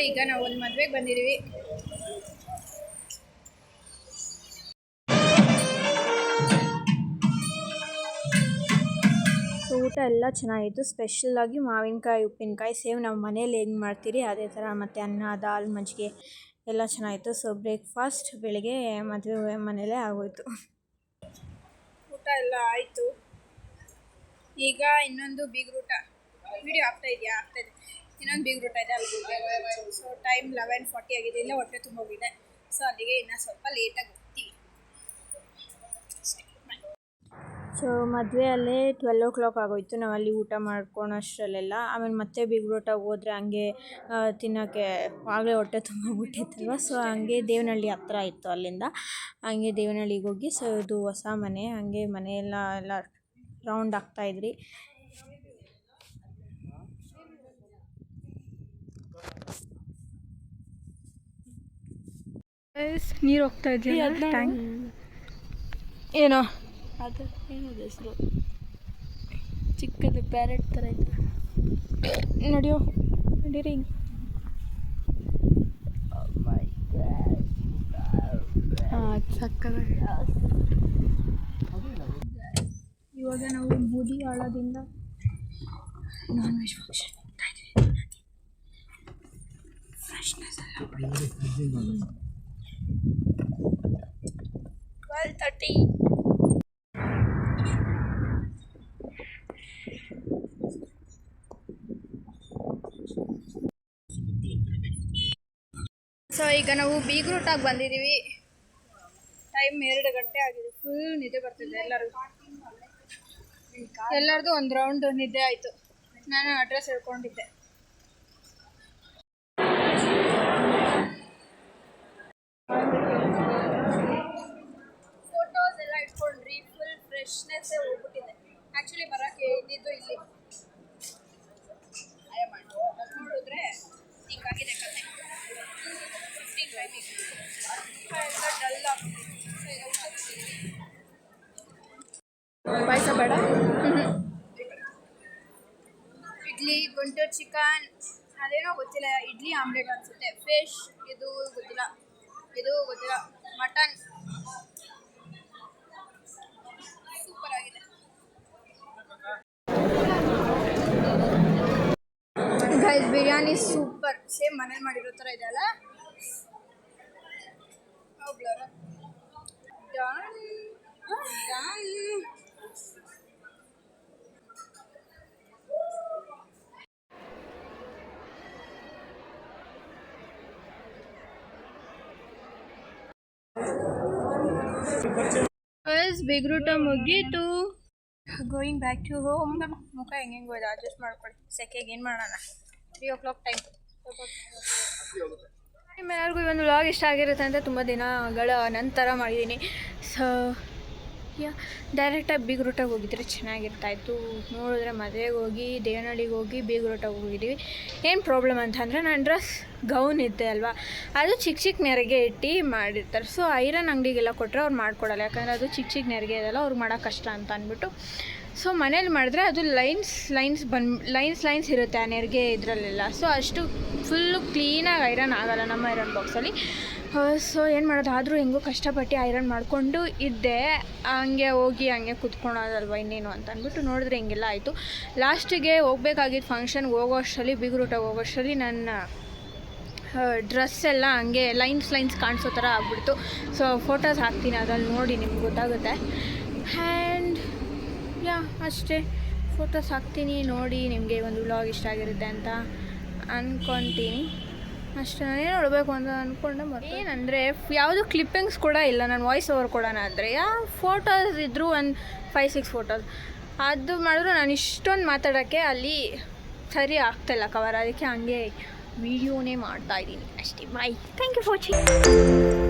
ಈಗ ನಾವು ಒಂದು ಮದುವೆಗೆ ಬಂದಿದ್ದೀವಿ. ಊಟ ಎಲ್ಲ ಚೆನ್ನಾಗಿತ್ತು. ಸ್ಪೆಷಲಾಗಿ ಮಾವಿನಕಾಯಿ, ಉಪ್ಪಿನಕಾಯಿ, ಸೇವ್ ನಾವು ಮನೇಲಿ ಹೆಂಗೆ ಮಾಡ್ತೀರಿ ಅದೇ ಥರ, ಮತ್ತು ಅನ್ನ, ದಾಲ್, ಮಜ್ಜಿಗೆ ಎಲ್ಲ ಚೆನ್ನಾಗಿತ್ತು. ಸೊ ಬ್ರೇಕ್ಫಾಸ್ಟ್ ಬೆಳಗ್ಗೆ ಮದುವೆ ಮನೇಲೇ ಆಗೋಯಿತು. ಊಟ ಎಲ್ಲ ಆಯಿತು. ಈಗ ಇನ್ನೊಂದು ಬೀಗ್ರೂಟ ವಿಡಿಯೋ ಆಗ್ತಾಯಿದೆಯಾ? ಆಗ್ತಾಯಿದೆ. ಇನ್ನೊಂದು ಬೀಗ್ರೂಟ ಇದೆ, ಅಲ್ಲಿ ಹೋಗಬೇಕು. ಸೊ ಟೈಮ್ 11:40 ಆಗಿದೆ. ಇಲ್ಲ ಹೊಟ್ಟೆ ತುಂಬೋಗಿದೆ. ಸೊ ಅಲ್ಲಿಗೆ ಇನ್ನೂ ಸ್ವಲ್ಪ ಲೇಟಾಗಿ ಹೋಗ್ತೀವಿ. ಸೊ ಮದುವೆಯಲ್ಲೇ 12 o'clock ಆಗೋಯಿತು. ನಾವು ಅಲ್ಲಿ ಊಟ ಮಾಡ್ಕೊಳೋಷ್ಟರಲ್ಲೆಲ್ಲ. ಆಮೇಲೆ ಮತ್ತೆ ಬೀಗ್ರೂಟಗೆ ಹೋದರೆ ಹಂಗೆ ತಿನ್ನೋಕ್ಕೆ ಆಗಲೇ ಹೊಟ್ಟೆ ತುಂಬಿಬಿಟ್ಟಿತ್ತಲ್ವ. ಸೊ ಹಂಗೆ ದೇವನಹಳ್ಳಿ ಹತ್ರ ಇತ್ತು ಅಲ್ಲಿಂದ. ಹಂಗೆ ದೇವನಹಳ್ಳಿಗೆ ಹೋಗಿ, ಸೊ ಇದು ಹೊಸ ಮನೆ, ಹಂಗೆ ಮನೆಯೆಲ್ಲ ರೌಂಡ್ ಆಗ್ತಾಯಿದ್ರಿ. ನೀರು ಹೋಗ್ತಾ ಇದೆಯಾ? ಟ್ಯಾಂಕ್ ಏನೋ ಅದು ಏನದು ಹೆಸರು, ಚಿಕ್ಕದು ಪ್ಯಾರೆಟ್ ಥರ ಇದೆ. ನಡಿಯೋ ನಡೀರಿ. ಹಾಂ, ಸಕ್ಕತ್ತಾಗಿ. ಇವಾಗ ನಾವು ಬೂದಿ ಆಳದಿಂದ ನಾನ್ ವೆಜ್ ಫಂಕ್ಷನ್ ಹೋಗ್ತಾ ಇದ್ದೀವಿ. ಫ್ರೆಶ್ನೆಸ್ ಎಲ್ಲ 12:30. ಸೊ ಈಗ ನಾವು ಬೀಗ್ರೂಟಾಗಿ ಬಂದಿದ್ದೀವಿ. ಟೈಮ್ 2 ಗಂಟೆ ಆಗಿದೆ. ಫುಲ್ ನಿದ್ದೆ ಬರ್ತಿದೆ ಎಲ್ಲರದು ಒಂದು ರೌಂಡ್ ನಿದ್ದೆ ಆಯಿತು. ನಾನು ಅಡ್ರೆಸ್ ಹೇಳ್ಕೊಂಡಿದ್ದೆ. ಫೋಟೋಸ್ ಎಲ್ಲ ಇಟ್ಕೊಂಡ್ರಿ. ಫುಲ್ ಫ್ರೆಶ್ನೆಸ್ಸೇ ಹೋಗ್ಬಿಟ್ಟಿದೆ. ಆ್ಯಕ್ಚುಲಿ ಬರೋಕ್ಕೆ ಇದ್ದಿದ್ದು ಇಲ್ಲಿ ನೋಡಿದ್ರೆ ಹಿಂಗಾಗಿದೆ ಕತೆ. 15 ಟೈಮಿಗೆ ಡಲ್ ಪಾಯಸ ಬೇಡ. ಇಡ್ಲಿ, ಗುಂಟೂರು ಚಿಕನ್, ಅದೇನೋ ಗೊತ್ತಿಲ್ಲ. ಇಡ್ಲಿ ಆಮ್ಲೆಟ್ ಅನಿಸುತ್ತೆ. ಫಿಶ್ ಇದು ಗೊತ್ತಿಲ್ಲ, ಮಟನ್ ಸೂಪರ್ ಆಗಿದೆ. Guys biryani super. ಸೇಮ್ ಮನೇಲಿ ಮಾಡಿರೋ ಥರ ಇದೆ ಅಲ್ಲ. ಬೀಗ್ರೂಟ ಮುಗೀತು. Going back to home. ಮುಖ ಹೆಂಗೆ ಇದೆ ಅಡ್ಜಸ್ಟ್ ಮಾಡ್ಕೊಳ್ಳಿ. ಸೆಕೆಗೆ ಏನು ಮಾಡೋಣ. 3 o'clock ಟೈಮ್. ನಿಮ್ಮೆಲ್ಲರಿಗೂ ಒಂದು ವ್ಲಾಗ್ ಇಷ್ಟ ಆಗಿರುತ್ತೆ ಅಂತ ತುಂಬ ದಿನಗಳ ನಂತರ ಮಾಡಿದ್ದೀನಿ. ಸೊ ಡೈರೆಕ್ಟಾಗಿ ಬೀಗ್ರೂಟಾಗಿ ಹೋಗಿದ್ರೆ ಚೆನ್ನಾಗಿರ್ತಾಯಿತ್ತು. ನೋಡಿದ್ರೆ ಮದುವೆಗೆ ಹೋಗಿ ದೇವನಹಳ್ಳಿಗೆ ಹೋಗಿ ಬೀಗ್ರೂಟಾಗಿ ಹೋಗಿದ್ದೀವಿ. ಏನು ಪ್ರಾಬ್ಲಮ್ ಅಂತಂದರೆ ನನ್ನ ಡ್ರೆಸ್ ಗೌನ್ ಇದ್ದೆ ಅಲ್ವಾ, ಅದು ಚಿಕ್ಕ ನೆರಿಗೆ ಇಟ್ಟು ಮಾಡಿರ್ತಾರೆ. ಸೊ ಐರನ್ ಅಂಗಡಿಗೆಲ್ಲ ಕೊಟ್ಟರೆ ಅವ್ರು ಮಾಡ್ಕೊಡಲ್ಲ. ಯಾಕಂದರೆ ಅದು ಚಿಕ್ಕ ನೆರಿಗೆ ಇದೆಲ್ಲ ಅವ್ರಿಗೆ ಮಾಡೋಕ್ಕೆ ಕಷ್ಟ ಅಂತ ಅಂದ್ಬಿಟ್ಟು. ಸೊ ಮನೇಲಿ ಮಾಡಿದ್ರೆ ಅದು ಲೈನ್ಸ್ ಇರುತ್ತೆ ಆ ನೆರಿಗೆ ಇದರಲ್ಲೆಲ್ಲ. ಸೊ ಅಷ್ಟು ಫುಲ್ಲು ಕ್ಲೀನಾಗಿ ಐರನ್ ಆಗೋಲ್ಲ ನಮ್ಮ ಐರನ್ ಬಾಕ್ಸಲ್ಲಿ. ಸೊ ಏನು ಮಾಡೋದು, ಆದರೂ ಹೆಂಗೋ ಕಷ್ಟಪಟ್ಟು ಐರನ್ ಮಾಡಿಕೊಂಡು ಇದ್ದೆ. ಹಂಗೆ ಹೋಗಿ ಹಂಗೆ ಕುತ್ಕೊಳೋದಲ್ವ ಇನ್ನೇನು ಅಂತ ಅಂದ್ಬಿಟ್ಟು ನೋಡಿದ್ರೆ ಹಿಂಗೆಲ್ಲ ಆಯಿತು. ಲಾಸ್ಟಿಗೆ ಹೋಗ್ಬೇಕಾಗಿದ್ದು ಫಂಕ್ಷನ್ಗೆ ಹೋಗೋಷ್ಟರಲ್ಲಿ, ಬೀಗ್ರೂಟಾಗಿ ಹೋಗೋಷ್ಟರಲ್ಲಿ ನನ್ನ ಡ್ರೆಸ್ ಎಲ್ಲ ಹಂಗೆ ಲೈನ್ಸ್ ಕಾಣಿಸೋ ಥರ ಆಗ್ಬಿಡ್ತು. ಸೊ ಫೋಟೋಸ್ ಹಾಕ್ತೀನಿ, ಅದ್ರಲ್ಲಿ ನೋಡಿ ನಿಮ್ಗೆ ಗೊತ್ತಾಗುತ್ತೆ. ಆ್ಯಂಡ್ ಅಷ್ಟೇ, ಫೋಟೋಸ್ ಹಾಕ್ತೀನಿ ನೋಡಿ. ನಿಮಗೆ ಒಂದು ವ್ಲಾಗ್ ಇಷ್ಟ ಆಗಿರುತ್ತೆ ಅಂತ ಅಂದ್ಕೊತೀನಿ. ಅಷ್ಟೇ. ನಾನೇನು ನೋಡಬೇಕು ಅಂತ ಅಂದ್ಕೊಂಡೆ. ಏನಂದರೆ ಯಾವುದು ಕ್ಲಿಪ್ಪಿಂಗ್ಸ್ ಕೂಡ ಇಲ್ಲ. ನಾನು ವಾಯ್ಸ್ ಓವರ್ ಕೊಡೋಣ ಅಂದರೆ ಫೋಟೋಸ್ ಇದ್ದರೂ ಒಂದು 5-6 ಫೋಟೋಸ್ ಅದು ಮಾಡಿದ್ರು ನಾನು ಇಷ್ಟೊಂದು ಮಾತಾಡೋಕ್ಕೆ ಅಲ್ಲಿ ಸರಿ ಆಗ್ತಾಯಿಲ್ಲ ಕವರ್. ಅದಕ್ಕೆ ಹಂಗೆ ವೀಡಿಯೋನೇ ಮಾಡ್ತಾಯಿದ್ದೀನಿ ಅಷ್ಟೇ. Bye. Thank you for watching.